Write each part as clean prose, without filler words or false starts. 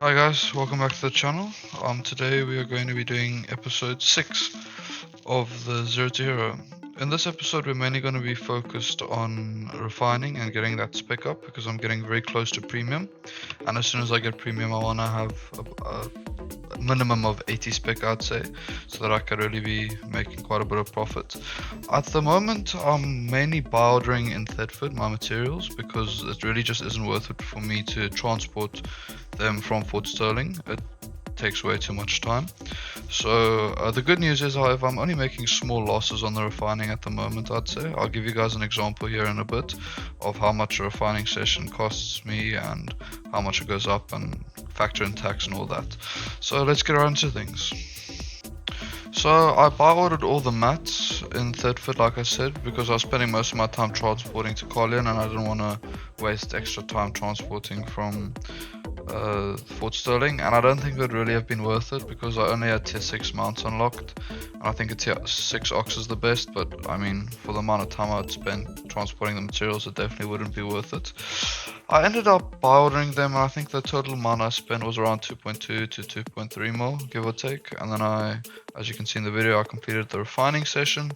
Hi guys, welcome back to the channel. Today we are going to be doing episode 6 of the Zero to Hero. In this episode we're mainly going to be focused on refining and getting that spec up because I'm getting very close to premium, and as soon as I get premium I want to have a minimum of 80 spec, I'd say, so that I could really be making quite a bit of profit. At the moment I'm mainly buy ordering in Thetford my materials because it really just isn't worth it for me to transport them from Fort Sterling. It takes way too much time. So the good news is, however, I'm only making small losses on the refining at the moment, I'd say. I'll give you guys an example here in a bit of how much a refining session costs me and how much it goes up, and factor in tax and all that. So let's get around to things. So I buy ordered all the mats in Thetford, like I said, because I was spending most of my time transporting to Albion and I didn't want to waste extra time transporting from Fort Sterling, and I don't think it would really have been worth it because I only had tier 6 mounts unlocked, and I think a tier 6 ox is the best, but I mean, for the amount of time I'd spent transporting the materials, it definitely wouldn't be worth it. I ended up buy ordering them, and I think the total amount I spent was around 2.2 to 2.3 mil, give or take, and then as you can see in the video, I completed the refining session,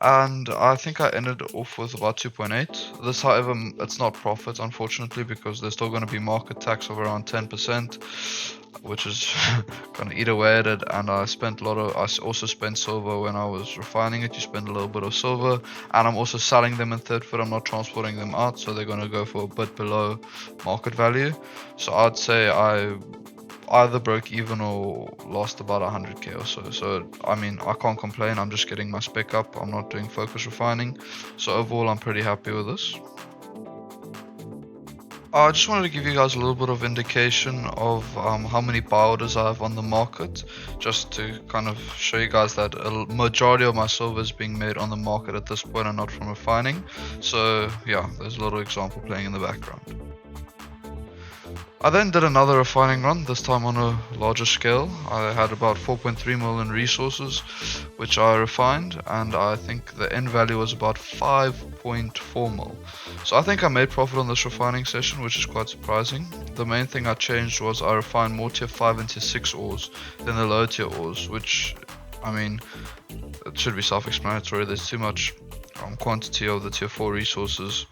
and I think I ended off with about 2.8. This, however, it's not profit, unfortunately, because there's still going to be market tax of around 10%, which is going to eat away at it. And I also spent silver when I was refining it. You spend a little bit of silver, and I'm also selling them in Thetford. I'm not transporting them out, so they're going to go for a bit below market value. So I'd say I either broke even or lost about 100k or so. So I mean, I can't complain. I'm just getting my spec up. I'm not doing focus refining. So overall I'm pretty happy with this. I just wanted to give you guys a little bit of indication of how many buy orders I have on the market, just to kind of show you guys that a majority of my silver is being made on the market at this point and not from refining. So yeah, there's a little example playing in the background. I then did another refining run, this time on a larger scale. I had about 4.3 million resources, which I refined, and I think the end value was about 5.4 mil. So I think I made profit on this refining session, which is quite surprising. The main thing I changed was I refined more tier 5 and tier 6 ores than the low tier ores, which, I mean, it should be self-explanatory. There's too much quantity of the tier 4 resources,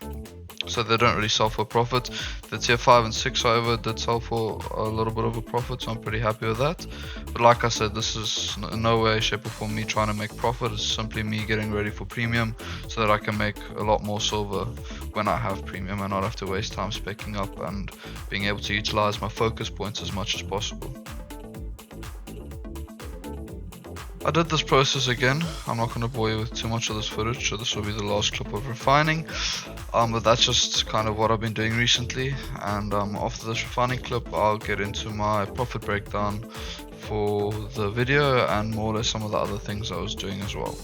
so they don't really sell for profit. The tier 5 and 6, however, did sell for a little bit of a profit, so I'm pretty happy with that. But like I said, this is in no way, shape or form me trying to make profit. It's simply me getting ready for premium so that I can make a lot more silver when I have premium and not have to waste time specking up, and being able to utilize my focus points as much as possible. I did this process again. I'm not going to bore you with too much of this footage, so this will be the last clip of refining. But that's just kind of what I've been doing recently, and after this refining clip I'll get into my profit breakdown for the video and more or less some of the other things I was doing as well.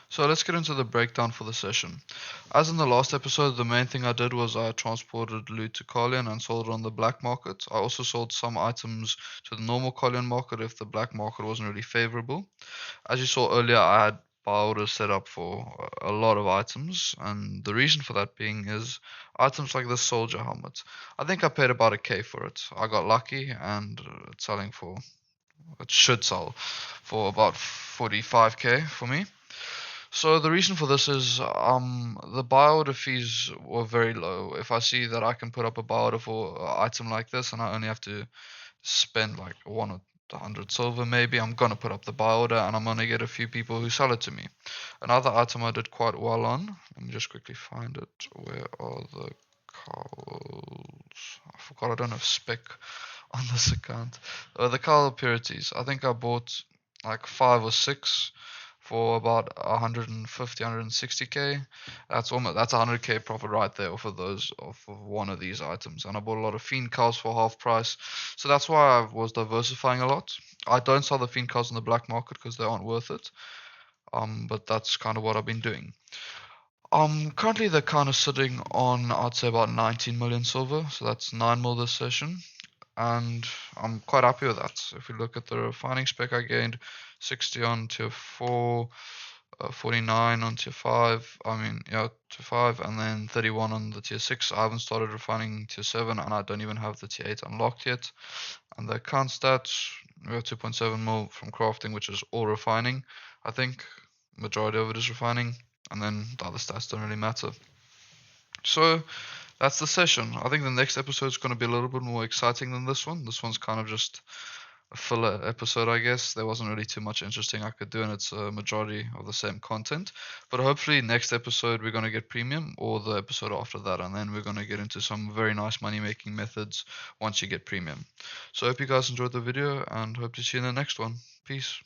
So let's get into the breakdown for the session. As in the last episode, the main thing I did was I transported loot to Carlion and sold it on the black market. I also sold some items to the normal Carlion market if the black market wasn't really favorable. As you saw earlier, I had buy orders set up for a lot of items, and the reason for that being is items like this soldier helmet. I think I paid about a K for it. I got lucky, and it should sell for about 45k for me. So the reason for this is the buy order fees were very low. If I see that I can put up a buy order for an item like this and I only have to spend like 100 silver maybe, I'm gonna put up the buy order and I'm gonna get a few people who sell it to me. Another item I did quite well on, let me just quickly find it. Where are the cows? I forgot I don't have spec on this account. The cow purities. I think I bought like 5 or 6 for about 150, 160k. That's 100k profit right there off of one of these items. And I bought a lot of fiend cows for half price, so that's why I was diversifying a lot. I don't sell the fiend cows on the black market because they aren't worth it. But that's kind of what I've been doing. Currently they're kind of sitting on, I'd say, about 19 million silver, so that's 9 mil this session, and I'm quite happy with that. If we look at the refining spec, I gained 60 on tier 4, 49 on tier 5, tier 5, and then 31 on the tier 6. I haven't started refining tier 7, and I don't even have the tier 8 unlocked yet. And the account stats, we have 2.7 mil from crafting, which is all refining. I think majority of it is refining, and then the other stats don't really matter. So that's the session. I think the next episode is going to be a little bit more exciting than this one. This one's kind of just a filler episode, I guess. There wasn't really too much interesting I could do, and it's a majority of the same content. But hopefully, next episode we're going to get premium, or the episode after that, and then we're going to get into some very nice money making methods once you get premium. So I hope you guys enjoyed the video, and hope to see you in the next one. Peace.